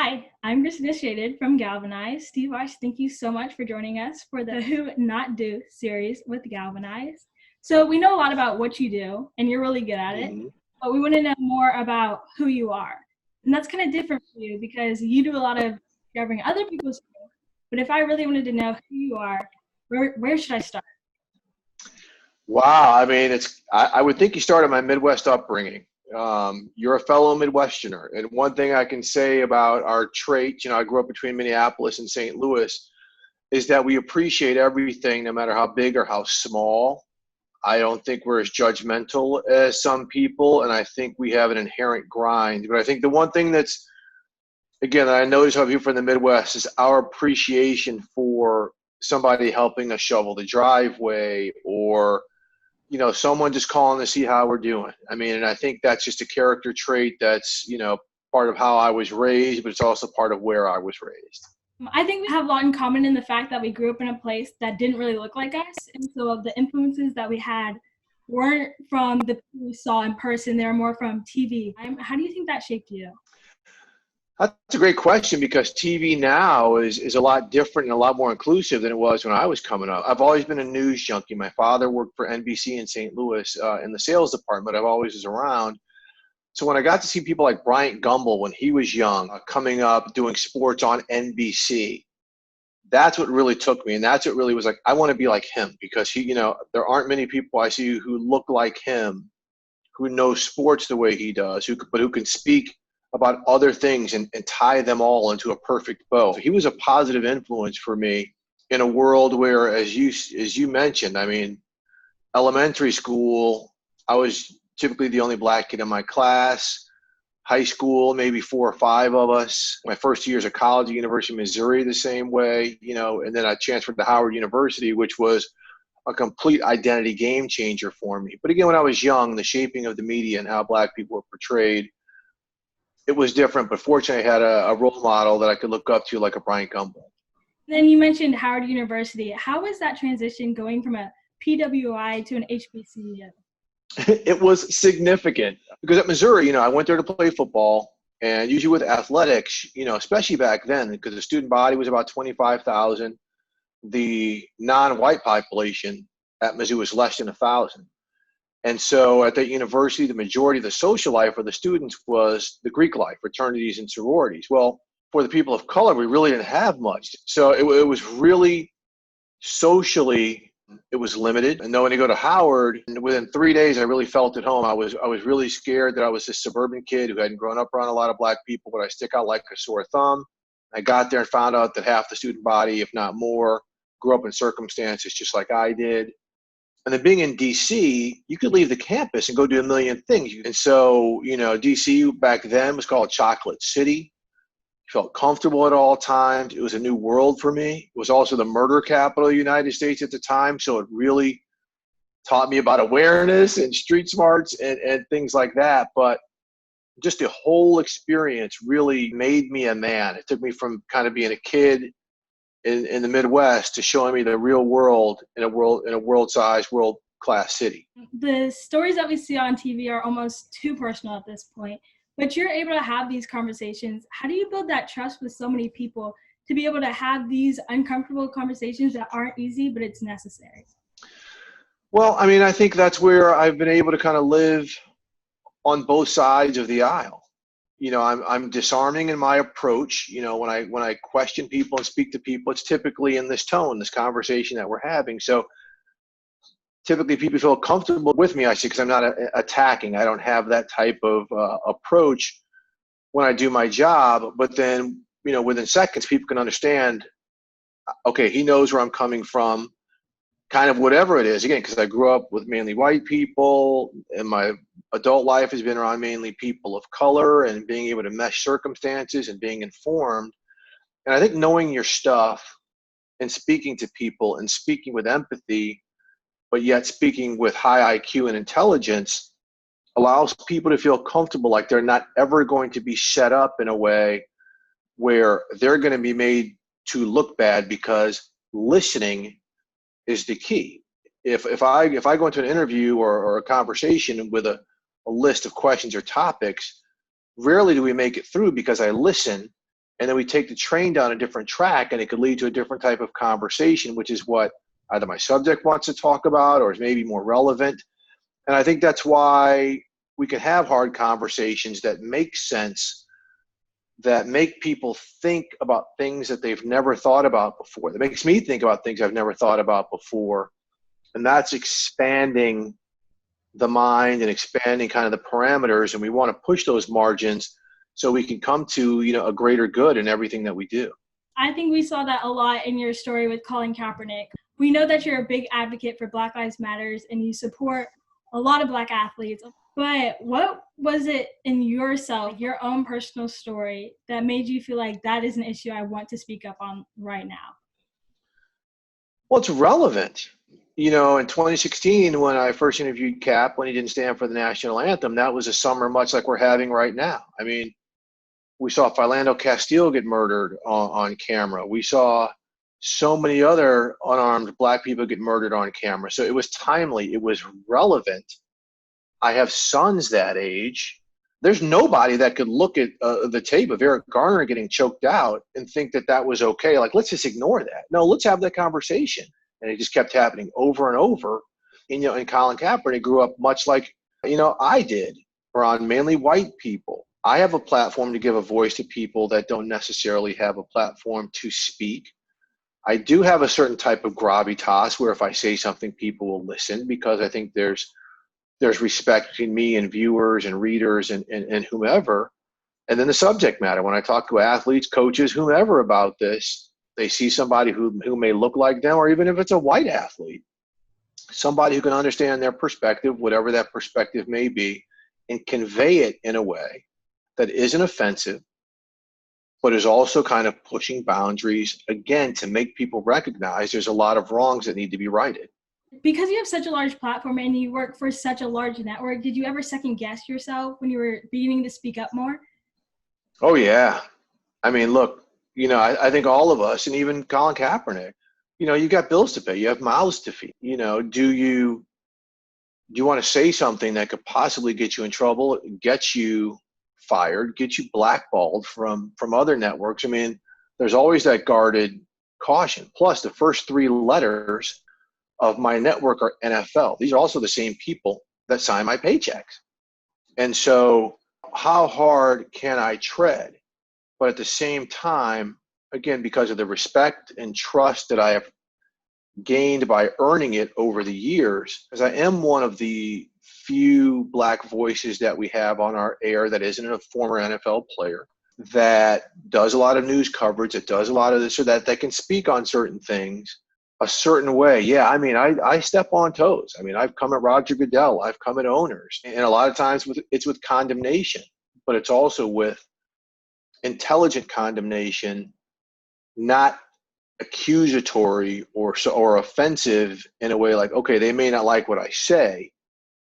Hi, I'm Christina Shadid from GALvanize. Steve Wyche, thank you so much for joining us for the Who Not Do series with GALvanize. So we know a lot about what you do, and you're really good at it, but we want to know more about who you are. And that's kind of different for you because you do a lot of discovering other people's stuff. But if I really wanted to know who you are, where should I start? Wow, I mean, I would think you started my Midwest upbringing. You're a fellow Midwesterner, and one thing I can say about our trait, I grew up between Minneapolis and St. Louis, is that we appreciate everything, no matter how big or how small. I don't think we're as judgmental as some people, and I think we have an inherent grind. But I think the one thing again, that I notice how people from the Midwest is our appreciation for somebody helping us shovel the driveway, or someone just calling to see how we're doing. I mean, and I think that's just a character trait that's, part of how I was raised, but it's also part of where I was raised. I think we have a lot in common in the fact that we grew up in a place that didn't really look like us. And so the influences that we had weren't from the people we saw in person, they were more from TV. How do you think that shaped you? That's a great question, because TV now is a lot different and a lot more inclusive than it was when I was coming up. I've always been a news junkie. My father worked for NBC in St. Louis in the sales department. I've always was around. So when I got to see people like Bryant Gumbel when he was young, coming up, doing sports on NBC, that's what really took me. And that's what really was like, I want to be like him, because there aren't many people I see who look like him, who know sports the way he does, but who can speak about other things and tie them all into a perfect bow. He was a positive influence for me in a world where, as you mentioned, I mean, elementary school, I was typically the only black kid in my class. High school, maybe 4 or 5 of us. My first years of college at University of Missouri, the same way, and then I transferred to Howard University, which was a complete identity game changer for me. But again, when I was young, the shaping of the media and how black people were portrayed, it was different, but fortunately I had a role model that I could look up to, like a Bryant Gumbel. Then you mentioned Howard University. How was that transition going from a PWI to an HBCU? It was significant, because at Missouri, I went there to play football, and usually with athletics, especially back then, because the student body was about 25,000, the non-white population at Mizzou was less than 1,000. And so at that university, the majority of the social life for the students was the Greek life, fraternities and sororities. Well, for the people of color, we really didn't have much. So it was really socially, it was limited. And then when you go to Howard, and within 3 days, I really felt at home. I was really scared that I was this suburban kid who hadn't grown up around a lot of black people, but I stick out like a sore thumb. I got there and found out that half the student body, if not more, grew up in circumstances just like I did. And then being in D.C., you could leave the campus and go do a million things. And so, D.C. back then was called Chocolate City. Felt comfortable at all times. It was a new world for me. It was also the murder capital of the United States at the time. So it really taught me about awareness and street smarts and things like that. But just the whole experience really made me a man. It took me from kind of being a kid in the Midwest to showing me the real world in a world-sized, world-class city. The stories that we see on TV are almost too personal at this point, but you're able to have these conversations. How do you build that trust with so many people to be able to have these uncomfortable conversations that aren't easy, but it's necessary? Well, I mean, I think that's where I've been able to kind of live on both sides of the aisle. I'm disarming in my approach. When I question people and speak to people, it's typically in this tone, this conversation that we're having. So typically people feel comfortable with me, I see, because I'm not attacking. I don't have that type of approach when I do my job. But then, within seconds, people can understand, okay, he knows where I'm coming from, kind of whatever it is. Again, because I grew up with mainly white people, and my adult life has been around mainly people of color, and being able to mesh circumstances and being informed. And I think knowing your stuff and speaking to people and speaking with empathy, but yet speaking with high IQ and intelligence, allows people to feel comfortable, like they're not ever going to be set up in a way where they're going to be made to look bad, because listening is the key. If I go into an interview or a conversation with a list of questions or topics, rarely do we make it through, because I listen and then we take the train down a different track, and it could lead to a different type of conversation, which is what either my subject wants to talk about or is maybe more relevant. And I think that's why we can have hard conversations that make sense, that make people think about things that they've never thought about before. That makes me think about things I've never thought about before. And that's expanding the mind and expanding kind of the parameters. And we want to push those margins so we can come to, a greater good in everything that we do. I think we saw that a lot in your story with Colin Kaepernick. We know that you're a big advocate for Black Lives Matters and you support a lot of Black athletes. But what was it in yourself, your own personal story, that made you feel like that is an issue I want to speak up on right now? Well, it's relevant. In 2016, when I first interviewed Cap, when he didn't stand for the national anthem, that was a summer much like we're having right now. I mean, we saw Philando Castile get murdered on camera. We saw so many other unarmed Black people get murdered on camera. So it was timely. It was relevant. I have sons that age. There's nobody that could look at the tape of Eric Garner getting choked out and think that that was okay. Like, let's just ignore that. No, let's have that conversation. And it just kept happening over and over. And Colin Kaepernick grew up much like, I did, around mainly white people. I have a platform to give a voice to people that don't necessarily have a platform to speak. I do have a certain type of gravitas where if I say something, people will listen, because I think there's respect between me and viewers and readers and whomever. And then the subject matter, when I talk to athletes, coaches, whomever about this, they see somebody who may look like them, or even if it's a white athlete, somebody who can understand their perspective, whatever that perspective may be, and convey it in a way that isn't offensive, but is also kind of pushing boundaries, again, to make people recognize there's a lot of wrongs that need to be righted. Because you have such a large platform and you work for such a large network, did you ever second guess yourself when you were beginning to speak up more? Oh, yeah. I mean, look, I think all of us, and even Colin Kaepernick, you got bills to pay, you have mouths to feed. Do you want to say something that could possibly get you in trouble, get you fired, get you blackballed from other networks? I mean, there's always that guarded caution. Plus, the first three letters of my network are NFL. These are also the same people that sign my paychecks. And so how hard can I tread? But at the same time, again, because of the respect and trust that I have gained by earning it over the years, because I am one of the few Black voices that we have on our air that isn't a former NFL player, that does a lot of news coverage, that does a lot of this or that can speak on certain things a certain way. Yeah, I mean, I step on toes. I mean, I've come at Roger Goodell, I've come at owners, and a lot of times it's with condemnation, but it's also with intelligent condemnation, not accusatory or offensive in a way like, okay, they may not like what I say,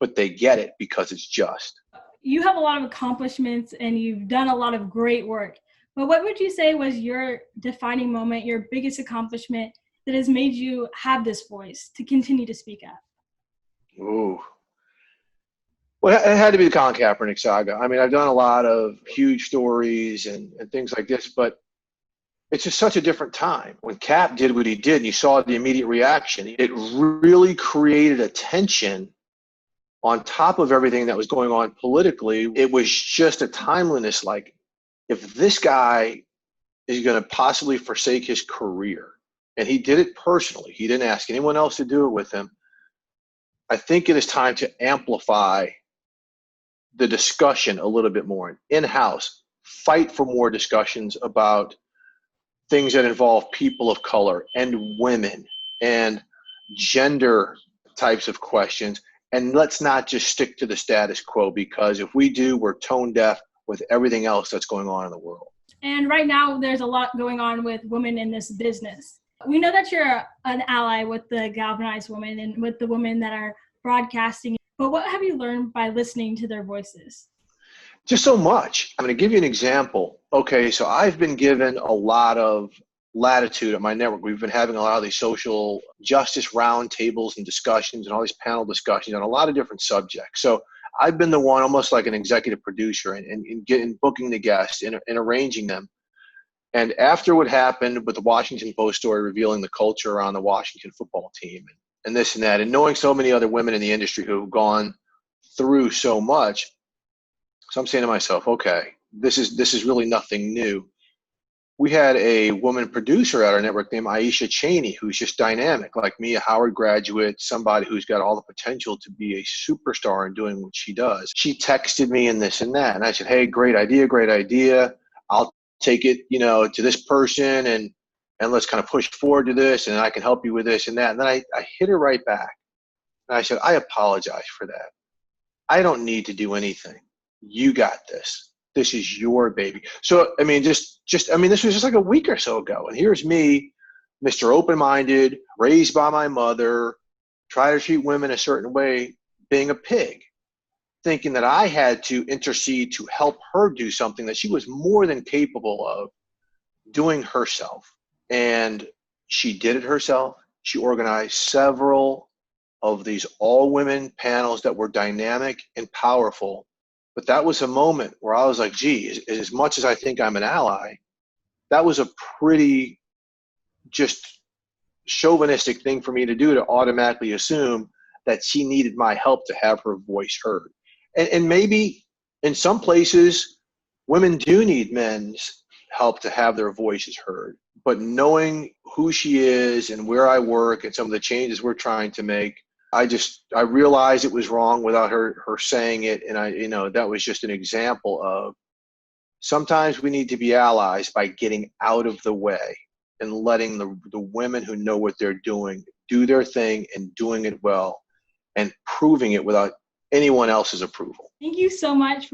but they get it because it's just. You have a lot of accomplishments and you've done a lot of great work, but what would you say was your defining moment, your biggest accomplishment that has made you have this voice to continue to speak up? Ooh. Well, it had to be the Colin Kaepernick saga. I mean, I've done a lot of huge stories and things like this, but it's just such a different time. When Cap did what he did and you saw the immediate reaction, it really created a tension on top of everything that was going on politically. It was just a timeliness, like, if this guy is going to possibly forsake his career, and he did it personally, he didn't ask anyone else to do it with him, I think it is time to amplify the discussion a little bit more in-house, fight for more discussions about things that involve people of color and women and gender types of questions. And let's not just stick to the status quo, because if we do, we're tone deaf with everything else that's going on in the world. And right now there's a lot going on with women in this business. We know that you're an ally with the GALvanize women and with the women that are broadcasting, but what have you learned by listening to their voices? Just so much. I'm going to give you an example. Okay, so I've been given a lot of latitude at my network. We've been having a lot of these social justice roundtables and discussions and all these panel discussions on a lot of different subjects. So I've been the one, almost like an executive producer, and booking the guests and arranging them. And after what happened with the Washington Post story revealing the culture around the Washington football team and this and that, and knowing so many other women in the industry who have gone through so much, so I'm saying to myself, okay, this is really nothing new. We had a woman producer at our network named Wyche, who's just dynamic, like me, a Howard graduate, somebody who's got all the potential to be a superstar in doing what she does. She texted me and this and that. And I said, hey, great idea. I'll take it, to this person and let's kind of push forward to this, and I can help you with this and that. And then I hit her right back. And I said, I apologize for that. I don't need to do anything. You got this. This is your baby. So, I mean, this was just like a week or so ago. And here's me, Mr. Open-minded, raised by my mother, try to treat women a certain way, being a pig, thinking that I had to intercede to help her do something that she was more than capable of doing herself. And she did it herself. She organized several of these all-women panels that were dynamic and powerful. But that was a moment where I was like, gee, as much as I think I'm an ally, that was a pretty just chauvinistic thing for me to do, to automatically assume that she needed my help to have her voice heard. And maybe in some places, women do need men's help to have their voices heard. But knowing who she is and where I work and some of the changes we're trying to make, I realized it was wrong without her saying it. And that was just an example of sometimes we need to be allies by getting out of the way and letting the women who know what they're doing do their thing and doing it well and proving it without anyone else's approval. Thank you so much